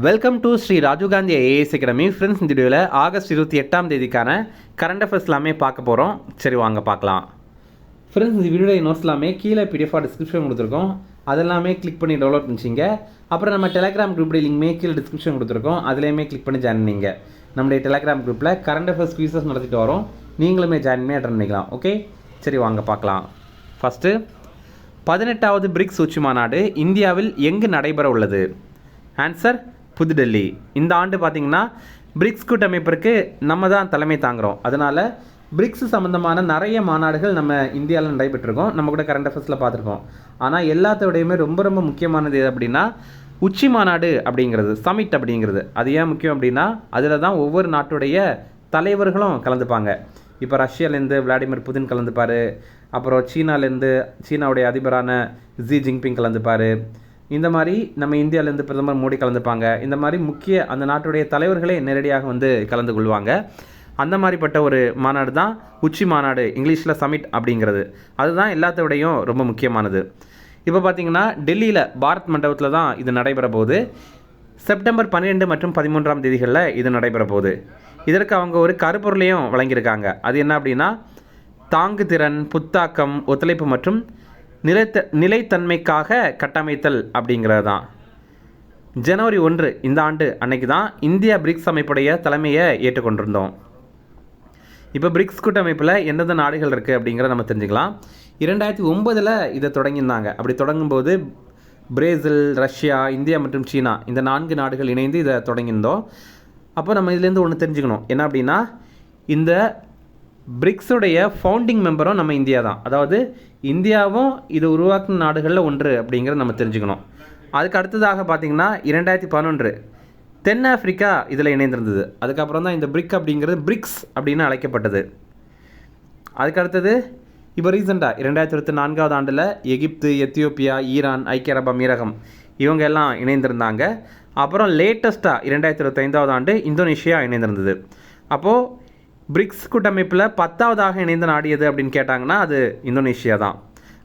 Welcome to Shri Rajiv Gandhi IAS academy. Friends, இந்த வீடியோவில் August 28ஆம் தேதிக்கான கரண்ட் அஃபேர்ஸ் எல்லாமே பார்க்க போகிறோம். சரி, வாங்க பார்க்கலாம். ஃப்ரெண்ட்ஸ், இந்த வீடியோட நோட்ஸ் எல்லாமே கீழே பிடிஎஃபாக டிஸ்கிரிப்ஷன் கொடுத்துருக்கோம். அதெல்லாமே கிளிக் பண்ணி டவுன்லோட் பண்ணிச்சிங்க. அப்புறம் நம்ம டெலிகிராம் குரூப்போட லிங்க்மே கீழே டிஸ்கிரிப்ஷன் கொடுத்துருக்கோம். அதுலேயுமே கிளிக் பண்ணி ஜாயின் பண்ணிங்க. நம்முடைய டெலிகிராம் குரூப்பில் கரண்ட் அஃபேர்ஸ் குவிசஸ் நடத்திட்டு வரோம். நீங்களுமே ஜாயின் பண்ணி அட்டன் பண்ணிக்கலாம். ஓகே, சரி வாங்க பார்க்கலாம். ஃபஸ்ட்டு, 18வது பிரிக்ஸ் உச்சி மாநாடு இந்தியாவில் எங்கு நடைபெற உள்ளது? ஆன்சர், புதுடெல்லி. இந்த ஆண்டு பார்த்திங்கன்னா பிரிக்ஸ் கூட்டமைப்பிற்கு நம்ம தான் தலைமை தாங்குகிறோம். அதனால் பிரிக்ஸ் சம்மந்தமான நிறைய மாநாடுகள் நம்ம இந்தியாவில் நடைபெற்றிருக்கோம். நம்ம கூட கரண்ட் அஃபேர்ஸில் பார்த்துருக்கோம். ஆனால் எல்லாத்தோடையுமே ரொம்ப ரொம்ப முக்கியமானது எது அப்படின்னா உச்சி மாநாடு அப்படிங்கிறது, சமிட் அப்படிங்கிறது. அது ஏன் முக்கியம் அப்படின்னா அதில் தான் ஒவ்வொரு நாட்டுடைய தலைவர்களும் கலந்துப்பாங்க. இப்போ ரஷ்யாலேருந்து விளாடிமிர் புதின் கலந்துப்பார். அப்புறம் சீனாலேருந்து சீனாவுடைய அதிபரான ஜி ஜின்பிங் கலந்துப்பார். இந்த மாதிரி நம்ம இந்தியாவிலேருந்து பிரதமர் மோடி கலந்துப்பாங்க. இந்த மாதிரி முக்கிய அந்த நாட்டுடைய தலைவர்களே நேரடியாக வந்து கலந்து கொள்வாங்க. அந்த மாதிரிப்பட்ட ஒரு மாநாடு தான் உச்சி மாநாடு, இங்கிலீஷில் சமிட் அப்படிங்கிறது. அதுதான் எல்லாத்தோடையும் ரொம்ப முக்கியமானது. இப்போ பார்த்திங்கன்னா டெல்லியில் பாரத் மண்டபத்தில் தான் இது நடைபெற போகுது. செப்டம்பர் 12 மற்றும் 13ஆம் தேதிகளில் இது நடைபெற போகுது. இதற்கு அவங்க ஒரு கருப்பொருளையும் வழங்கியிருக்காங்க. அது என்ன அப்படின்னா தாங்கு திறன், புத்தாக்கம், ஒத்துழைப்பு மற்றும் நிலைத்தன்மைக்காக கட்டமைத்தல் அப்படிங்கிறது தான். ஜனவரி 1 இந்த ஆண்டு அன்னைக்கு தான் இந்தியா பிரிக்ஸ் அமைப்புடைய தலைமையை ஏற்றுக்கொண்டிருந்தோம். இப்போ பிரிக்ஸ் கூட்டமைப்பில் எந்தெந்த நாடுகள் இருக்குது அப்படிங்கிறத நம்ம தெரிஞ்சுக்கலாம். 2009 இதை தொடங்கியிருந்தாங்க. அப்படி தொடங்கும்போது பிரேசில், ரஷ்யா, இந்தியா மற்றும் சீனா இந்த 4 நாடுகள் இணைந்து இதை தொடங்கியிருந்தோம். அப்போ நம்ம இதுலேருந்து ஒன்று தெரிஞ்சுக்கணும். என்ன அப்படின்னா இந்த பிரிக்ஸுடைய ஃபவுண்டிங் மெம்பரும் நம்ம இந்தியா தான். அதாவது இந்தியாவும் இது உருவாக்கும் நாடுகளில் ஒன்று அப்படிங்கிறத நம்ம தெரிஞ்சுக்கணும். அதுக்கு அடுத்ததாக பார்த்திங்கன்னா 2011 தென்னாப்பிரிக்கா இதில் இணைந்திருந்தது. அதுக்கப்புறம் தான் இந்த பிரிக் அப்படிங்கிறது பிரிக்ஸ் அப்படின்னு அழைக்கப்பட்டது. அதுக்கு அடுத்தது இப்போ ரீசெண்டாக 2024ஆவது ஆண்டில் எகிப்து, எத்தியோப்பியா, ஈரான், ஐக்கிய அரபு அமீரகம் இவங்க எல்லாம் இணைந்திருந்தாங்க. அப்புறம் லேட்டஸ்ட்டாக 2025ஆவது ஆண்டு இந்தோனேஷியா இணைந்திருந்தது. அப்போது பிரிக்ஸ் கூட்டமைப்பில் 10வதாக இணைந்த நாடு எது அப்படின்னு கேட்டாங்கன்னா அது இந்தோனேஷியா தான்.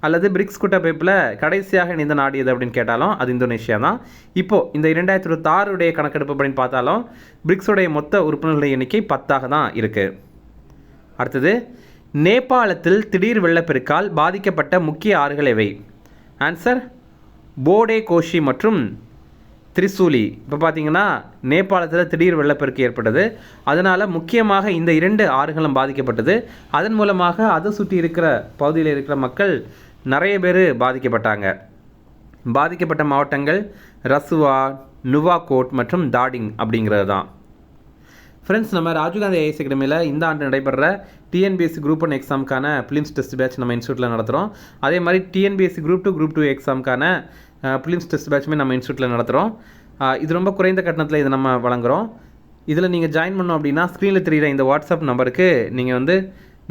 அல்லது பிரிக்ஸ் கூட்டமைப்பில் கடைசியாக இணைந்த நாடு எது அப்படின்னு கேட்டாலும் அது இந்தோனேஷியா தான். இப்போது இந்த 2026 கணக்கெடுப்பு அப்படின்னு பார்த்தாலும் பிரிக்ஸுடைய மொத்த உறுப்பினர்களுடைய எண்ணிக்கை 10ஆக தான் இருக்குது. அடுத்தது, நேபாளத்தில் திடீர் வெள்ளப்பெருக்கால் பாதிக்கப்பட்ட முக்கிய ஆறுகள் எவை? ஆன்சர், போடே கோஷி மற்றும் திரிசூலி. இப்போ பார்த்தீங்கன்னா நேபாளத்தில் திடீர் வெள்ளப்பெருக்கு ஏற்பட்டது. அதனால் முக்கியமாக இந்த 2 ஆறுகளும் பாதிக்கப்பட்டது. அதன் மூலமாக அதை சுற்றி இருக்கிற பகுதியில் இருக்கிற மக்கள் நிறைய பேர் பாதிக்கப்பட்டாங்க. பாதிக்கப்பட்ட மாவட்டங்கள் ரசுவா, நுவாகோட் மற்றும் தாடிங் அப்படிங்கிறது தான். ஃப்ரெண்ட்ஸ், நம்ம ராஜீவ் காந்தி ஐஏஎஸ் அகாடமியில் இந்த ஆண்டு நடைபெற டிஎன்பிஎஸ்சி குரூப் 1 எக்ஸாமுக்கான ஃபிலிம்ஸ் டெஸ்ட் பேட்ச் நம்ம இன்ஸ்டியூட்டில் நடத்துகிறோம். அதே மாதிரி டிஎன்பிஎஸ்சி குரூப் 2 எக்ஸாமுக்கான ஃபிலிம்ஸ் டெஸ்ட் பேட்சுமே நம்ம இன்ஸ்டியூட்டில் நடத்துகிறோம். இது ரொம்ப குறைந்த கட்டணத்தில் இதை நம்ம வழங்குகிறோம். இதில் நீங்கள் ஜாயின் பண்ணோம் அப்படின்னா ஸ்க்ரீனில் தெரிகிற இந்த வாட்ஸ்அப் நம்பருக்கு நீங்கள் வந்து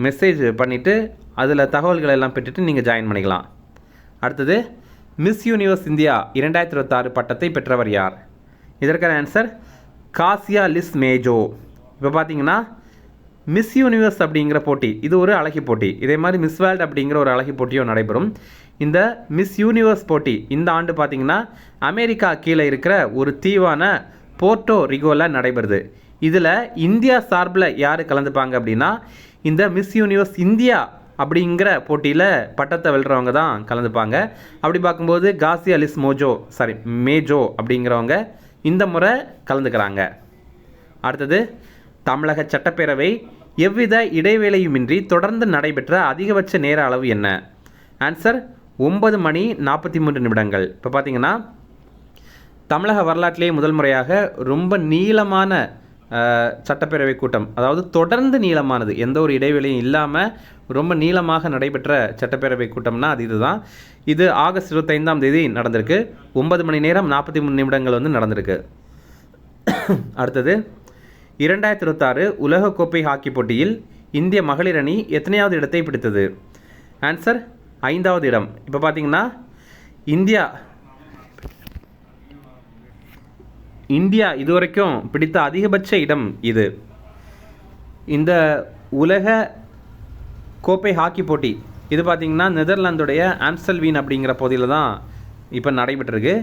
மெசேஜ் பண்ணிவிட்டு அதில் தகவல்களை எல்லாம் பெற்றுட்டு நீங்கள் ஜாயின் பண்ணிக்கலாம். அடுத்தது, மிஸ் யூனிவர்ஸ் இந்தியா 2026 பட்டத்தை பெற்றவர் யார்? இதற்கான ஆன்சர், காசியா லிஸ் மேஜோ. இப்போ பார்த்தீங்கன்னா மிஸ் யூனிவர்ஸ் அப்படிங்கிற போட்டி இது ஒரு அழகி போட்டி. இதே மாதிரி மிஸ் வேர்ல்டு அப்படிங்கிற ஒரு அழகி போட்டியும் நடைபெறும். இந்த மிஸ் யூனிவர்ஸ் போட்டி இந்த ஆண்டு பார்த்திங்கன்னா அமெரிக்கா கீழே இருக்கிற ஒரு தீவான போர்ட்டோ ரிகோவில் நடைபெறுது. இதில் இந்தியா சார்பில் யார் கலந்துப்பாங்க அப்படின்னா இந்த மிஸ் யூனிவர்ஸ் இந்தியா அப்படிங்கிற போட்டியில் பட்டத்தை வெல்றவங்க தான் கலந்துப்பாங்க. அப்படி பார்க்கும்போது காசியா லிஸ் மேஜோ அப்படிங்கிறவங்க இந்த முறை கலந்துக்கிறாங்க. அடுத்தது, தமிழக சட்டப்பேரவை எவ்வித இடைவேளையுமின்றி தொடர்ந்து நடைபெற்ற அதிகபட்ச நேர அளவு என்ன? ஆன்சர், 9 மணி 43 நிமிடங்கள். இப்போ பார்த்தீங்கன்னா தமிழக வரலாற்றிலேயே முதல் முறையாக ரொம்ப நீளமான சட்டப்பேரவை கூட்டம், அதாவது தொடர்ந்து நீளமானது, எந்த ஒரு இடைவேளையும் இல்லாமல் ரொம்ப நீளமாக நடைபெற்ற சட்டப்பேரவை கூட்டம்னா அது இதுதான். இது ஆகஸ்ட் 25ஆம் தேதி நடந்திருக்கு. 9 மணி நேரம் 43 நிமிடங்கள் வந்து நடந்திருக்கு. அடுத்தது, 2026 உலகக்கோப்பை ஹாக்கி போட்டியில் இந்திய மகளிர் அணி எத்தனையாவது இடத்தை பிடித்தது? ஆன்சர், 5வது இடம். இப்போ பார்த்தீங்கன்னா இந்தியா இதுவரைக்கும் பிடித்த அதிகபட்ச இடம் இது. இந்த உலக கோப்பை ஹாக்கி போட்டி இது பார்த்திங்கன்னா நெதர்லாந்துடைய ஆம்ஸ்டல்வீன் அப்படிங்கிற பகுதியில் தான் இப்போ நடைபெற்றிருக்கு.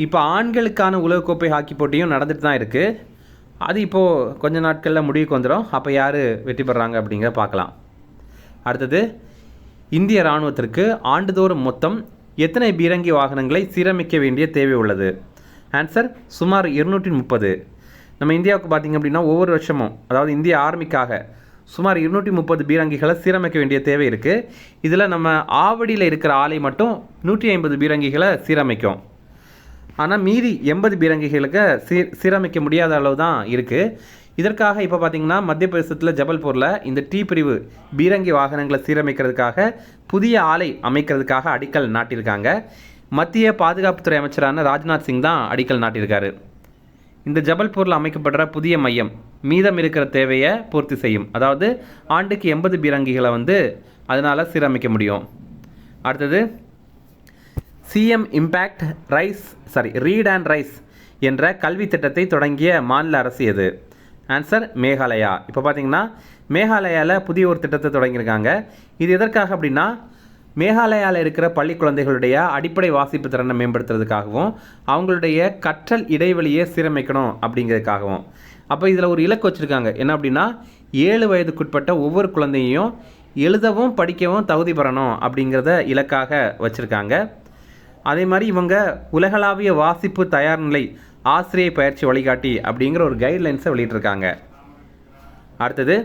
இப்போ ஆண்களுக்கான உலகக்கோப்பை ஹாக்கி போட்டியும் நடந்துட்டு தான் இருக்குது. அது இப்போது கொஞ்ச நாட்களில் முடிவுக்கு வந்துடும். அப்போ யார் வெற்றி பெறாங்க அப்படிங்கிற பார்க்கலாம். அடுத்தது, இந்திய இராணுவத்திற்கு ஆண்டுதோறும் மொத்தம் எத்தனை பீரங்கி வாகனங்களை சீரமைக்க வேண்டிய தேவை உள்ளது? ஆன்சர் சுமார் 230. நம்ம இந்தியாவுக்கு பார்த்திங்க அப்படின்னா ஒவ்வொரு வருஷமும், அதாவது இந்திய ஆர்மிக்காக சுமார் 230 பீரங்கிகளை சீரமைக்க வேண்டிய தேவை இருக்குது. இதில் நம்ம ஆவடியில் இருக்கிற ஆலை மட்டும் 150 பீரங்கிகளை சீரமைக்கும். ஆனால் மீதி 80 பீரங்கிகளுக்கு சீரமைக்க முடியாத அளவு தான் இருக்குது. இதற்காக இப்போ பார்த்திங்கன்னா மத்திய பிரதேசத்தில் ஜபல்பூரில் இந்த டி பிரிவு பீரங்கி வாகனங்களை சீரமைக்கிறதுக்காக புதிய ஆலை அமைக்கிறதுக்காக அடிக்கல் நாட்டியிருக்காங்க. மத்திய பாதுகாப்புத்துறை அமைச்சரான ராஜ்நாத் சிங் தான் அடிக்கல் நாட்டியிருக்காரு. இந்த ஜபல்பூரில் அமைக்கப்படுற புதிய மையம் மீதம் இருக்கிற தேவையை பூர்த்தி செய்யும். அதாவது ஆண்டுக்கு 80 பீரங்கிகளை அதனால் சீரமைக்க முடியும். அடுத்தது, CM impact read and rise என்ற கல்வி திட்டத்தை தொடங்கிய மாநில அரசு எது? ஆன்சர் மேகாலயா. இப்போ பார்த்தீங்கன்னா மேகாலயாவில் புதிய ஒரு திட்டத்தை தொடங்கியிருக்காங்க. இது எதற்காக அப்படின்னா, மேகாலயாவில் இருக்கிற பள்ளி குழந்தைகளுடைய அடிப்படை வாசிப்பு திறனை மேம்படுத்துறதுக்காகவும் அவங்களுடைய கற்றல் இடைவெளியை சீரமைக்கணும் அப்படிங்கிறதுக்காகவும். அப்போ இதில் ஒரு இலக்கு வச்சுருக்காங்க. என்ன அப்படின்னா, 7 வயதுக்குட்பட்ட ஒவ்வொரு குழந்தையையும் எழுதவும் படிக்கவும் தகுதி பெறணும் அப்படிங்கிறத இலக்காக வச்சுருக்காங்க. அதே மாதிரி இவங்க உலகளாவிய வாசிப்பு தயார்நிலை ஆசிரிய பயிற்சி வழிகாட்டி அப்படிங்கிற ஒரு கைட்லைன்ஸை வெளியிட்டிருக்காங்க. அடுத்தது,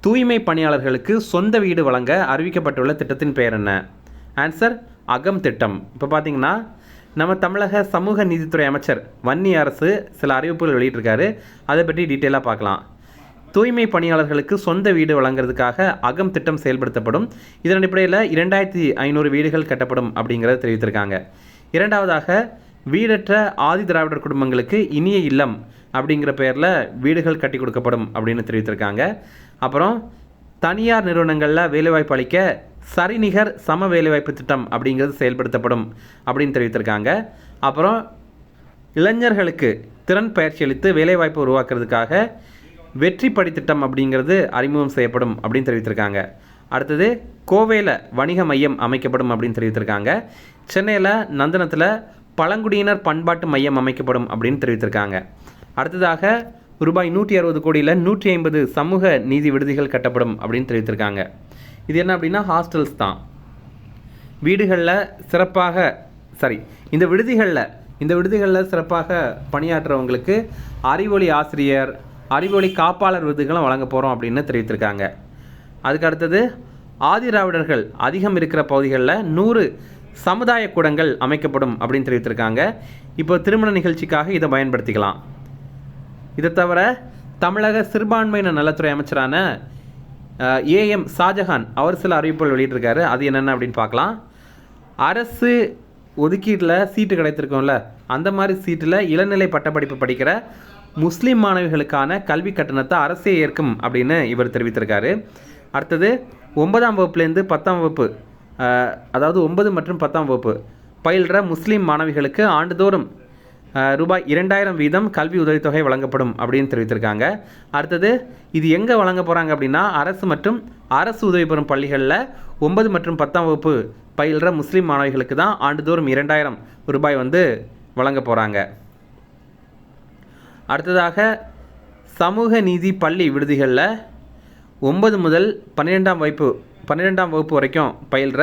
தூய்மை பணியாளர்களுக்கு சொந்த வீடு வழங்க அறிவிக்கப்பட்டுள்ள திட்டத்தின் பெயர் என்ன? ஆன்சர் அகம் திட்டம். இப்போ பார்த்தீங்கன்னா நம்ம தமிழக சமூக நீதித்துறை அமைச்சர் வன்னி அரசு சில அறிவிப்புகள் வெளியிட்டிருக்காரு. அதை பற்றி டீட்டெயிலாக பார்க்கலாம். தூய்மை பணியாளர்களுக்கு சொந்த வீடு வழங்குறதுக்காக அகம் திட்டம் செயல்படுத்தப்படும். இதன் அடிப்படையில் 2500 வீடுகள் கட்டப்படும் அப்படிங்கிறத தெரிவித்திருக்காங்க. இரண்டாவதாக, வீடற்ற ஆதி திராவிடர் குடும்பங்களுக்கு இனிய இல்லம் அப்படிங்கிற பெயரில் வீடுகள் கட்டி கொடுக்கப்படும் அப்படின்னு தெரிவித்திருக்காங்க. அப்புறம் தனியார் நிறுவனங்களில் வேலைவாய்ப்பு அளிக்க சரிநிகர் சம வேலைவாய்ப்பு திட்டம் அப்படிங்கிறது செயல்படுத்தப்படும் அப்படின்னு தெரிவித்திருக்காங்க. அப்புறம் இளைஞர்களுக்கு திறன் பயிற்சி அளித்து வேலைவாய்ப்பு உருவாக்குறதுக்காக வெற்றி படி திட்டம் அப்படிங்கிறது அறிமுகம் செய்யப்படும் அப்படின்னு தெரிவித்திருக்காங்க. அடுத்தது, கோவையில் வணிக மையம் அமைக்கப்படும் அப்படின்னு தெரிவித்திருக்காங்க. சென்னையில் நந்தனத்தில் பழங்குடியினர் பண்பாட்டு மையம் அமைக்கப்படும் அப்படின்னு தெரிவித்திருக்காங்க. அடுத்ததாக, ரூபாய் 160 கோடியில் 150 சமூக நீதி விடுதிகள் கட்டப்படும் அப்படின்னு தெரிவித்திருக்காங்க. இது என்ன அப்படின்னா ஹாஸ்டல்ஸ் தான். வீடுகளில் சிறப்பாக இந்த விடுதிகளில் சிறப்பாக பணியாற்றுறவங்களுக்கு அறிவொளி ஆசிரியர், அறிவொளி காப்பாளர் விருதுகளும் வழங்க போகிறோம் அப்படின்னு தெரிவித்திருக்காங்க. அதுக்கு அடுத்தது, ஆதிராவிடர்கள் அதிகம் இருக்கிற பகுதிகளில் 100 சமுதாய கூடங்கள் அமைக்கப்படும் அப்படின்னு தெரிவித்திருக்காங்க. இப்போ திருமண நிகழ்ச்சிக்காக இதை பயன்படுத்திக்கலாம். இதை தவிர தமிழக சிறுபான்மையினர் நலத்துறை அமைச்சரான ஏஎம் ஷாஜஹான் அவர் சில அறிவிப்புகள் வெளியிட்டிருக்காரு. அது என்னென்ன அப்படின்னு பார்க்கலாம். அரசு ஒதுக்கீட்டில் சீட்டு கிடைத்திருக்கோம்ல, அந்த மாதிரி சீட்டில் இளநிலை பட்டப்படிப்பு படிக்கிற முஸ்லீம் மாணவிகளுக்கான கல்வி கட்டணத்தை அரசே ஏற்கும் அப்படின்னு இவர் தெரிவித்திருக்காரு. அடுத்தது, 9ஆம் வகுப்புலேருந்து 10ஆம் வகுப்பு, அதாவது 9 மற்றும் 10ஆம் வகுப்பு பயில்ற முஸ்லீம் மாணவிகளுக்கு ஆண்டுதோறும் ரூபாய் 2000 வீதம் கல்வி உதவித்தொகை வழங்கப்படும் அப்படின்னு தெரிவித்திருக்காங்க. அடுத்தது, இது எங்கே வழங்க போகிறாங்க அப்படின்னா, அரசு மற்றும் அரசு உதவி பெறும் பள்ளிகளில் 9 மற்றும் 10ஆம் வகுப்பு பயில்ற முஸ்லீம் மாணவிகளுக்கு தான் ஆண்டுதோறும் 2000 ரூபாய் வழங்க போகிறாங்க. அடுத்ததாக, சமூக நீதி பள்ளி விடுதிகளில் 9 முதல் 12ஆம் வகுப்பு வரைக்கும் பயில்ற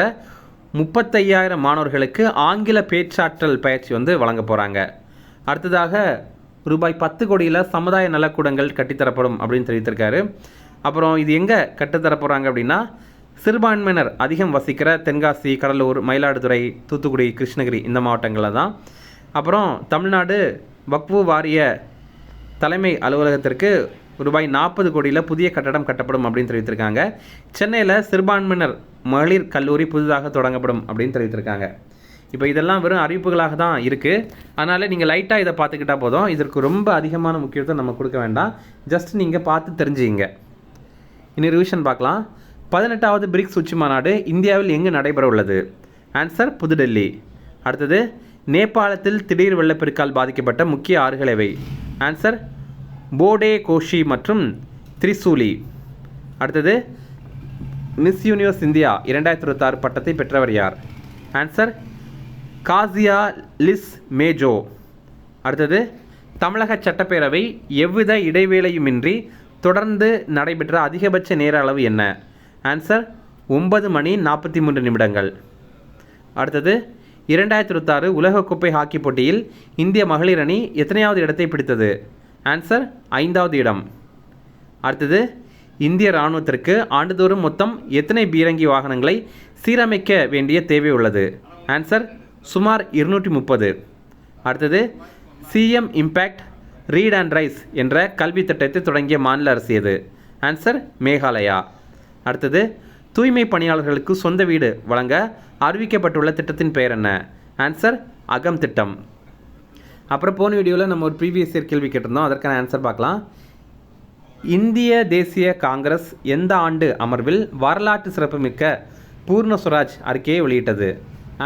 35,000 மாணவர்களுக்கு ஆங்கில பேச்சாற்றல் பயிற்சி வழங்க போகிறாங்க. அடுத்ததாக, ரூபாய் 10 கோடியில் சமுதாய நலக்கூடங்கள் கட்டித்தரப்படும் அப்படின்னு தெரிவித்திருக்காரு. அப்புறம் இது எங்கே கட்டித்தர போகிறாங்க அப்படின்னா, சிறுபான்மையினர் அதிகம் வசிக்கிற தென்காசி, கடலூர், மயிலாடுதுறை, தூத்துக்குடி, கிருஷ்ணகிரி இந்த மாவட்டங்களில் தான். அப்புறம் தமிழ்நாடு வக்ஃபு வாரிய தலைமை அலுவலகத்திற்கு ரூபாய் 40 கோடியில் புதிய கட்டடம் கட்டப்படும் அப்படின்னு தெரிவித்திருக்காங்க. சென்னையில் சிறுபான்மையினர் மகளிர் கல்லூரி புதிதாக தொடங்கப்படும் அப்படின்னு தெரிவித்திருக்காங்க. இப்போ இதெல்லாம் வெறும் அறிவிப்புகளாக தான் இருக்குது. அதனால் நீங்கள் லைட்டாக இதை பார்த்துக்கிட்டால் போதும். இதற்கு ரொம்ப அதிகமான முக்கியத்துவம் நம்ம கொடுக்க வேண்டாம். ஜஸ்ட் நீங்கள் பார்த்து தெரிஞ்சுங்க. இனி ரிவிஷன் பார்க்கலாம். 18வது பிரிக்ஸ் உச்சி மாநாடு இந்தியாவில் எங்கு நடைபெற உள்ளது? ஆன்சர் புதுடெல்லி. அடுத்தது, நேபாளத்தில் திடீர் வெள்ளப்பெருக்கால் பாதிக்கப்பட்ட முக்கிய ஆறுகள் எவை? ஆன்சர் போடே, கோஷி மற்றும் திரிசூலி. அடுத்தது, மிஸ் யூனிவர்ஸ் இந்தியா 2026 பட்டத்தை பெற்றவர் யார்? ஆன்சர் காசியா லிஸ் மேஜோ. அடுத்தது, தமிழக சட்டப்பேரவை எவ்வித இடைவேளையுமின்றி தொடர்ந்து நடைபெற்ற அதிகபட்ச நேர அளவு என்ன? ஆன்சர் 9 மணி 43 நிமிடங்கள். அடுத்தது, 2026 உலகக்கோப்பை ஹாக்கி போட்டியில் இந்திய மகளிர் அணி எத்தனையாவது இடத்தை பிடித்தது? ஆன்சர் 5வது இடம். அடுத்தது, இந்திய இராணுவத்திற்கு ஆண்டுதோறும் மொத்தம் எத்தனை பீரங்கி வாகனங்களை சீரமைக்க வேண்டிய தேவை உள்ளது? ஆன்சர் சுமார் 230. அடுத்தது, CM impact read and rise என்ற கல்வி திட்டத்தை தொடங்கிய மாநில அரசு எது? ஆன்சர் மேகாலயா. அடுத்தது, தூய்மை பணியாளர்களுக்கு சொந்த வீடு வழங்க அறிவிக்கப்பட்டுள்ள திட்டத்தின் பெயர் என்ன? ஆன்சர் அகம் திட்டம். அப்புறம் போன வீடியோவில் நம்ம ஒரு ப்ரீவியஸ் இயர் கேள்வி கேட்டிருந்தோம், அதற்கான ஆன்சர் பார்க்கலாம். இந்திய தேசிய காங்கிரஸ் எந்த ஆண்டு அமர்வில் வரலாற்று சிறப்புமிக்க பூர்ண சுவராஜ் அறிக்கையை வெளியிட்டது?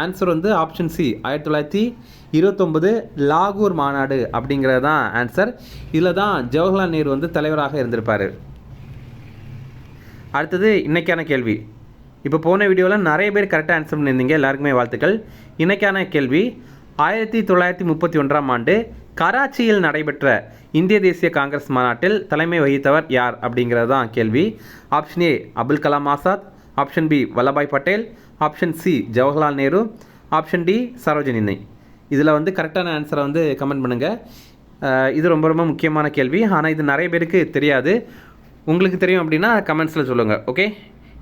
ஆன்சர் வந்து ஆப்ஷன் சி 1929 லாகூர் மாநாடு அப்படிங்கிறது தான் ஆன்சர். இதில் தான் ஜவஹர்லால் நேரு வந்து தலைவராக இருந்திருப்பார். அடுத்தது இன்றைக்கான கேள்வி. இப்போ போன வீடியோவில் நிறைய பேர் கரெக்டாக ஆன்சர் பண்ணியிருந்தீங்க, எல்லாருக்குமே வாழ்த்துக்கள். இன்றைக்கான கேள்வி, 1931ஆம் ஆண்டு கராச்சியில் நடைபெற்ற இந்திய தேசிய காங்கிரஸ் மாநாட்டில் தலைமை வகித்தவர் யார் அப்படிங்கிறது தான் கேள்வி. Option A Abul Kalam Azad, option B Vallabhbhai Patel, option C Jawaharlal Nehru, option D Sarojini. இதில் வந்து கரெக்டான ஆன்சரை வந்து கமெண்ட் பண்ணுங்கள். இது ரொம்ப ரொம்ப முக்கியமான கேள்வி, ஆனால் இது நிறைய பேருக்கு தெரியாது. உங்களுக்கு தெரியும் அப்படின்னா கமெண்ட்ஸில் சொல்லுங்கள். ஓகே,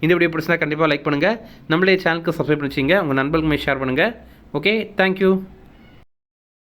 இந்த வீடியோ பிடிச்சினா கண்டிப்பாக லைக் பண்ணுங்கள். நம்மளே சேனலுக்கு சப்ஸ்கிரைப் பண்ணி வச்சுங்க, உங்கள் நண்பர்களுமே ஷேர் பண்ணுங்கள். Okay, thank you.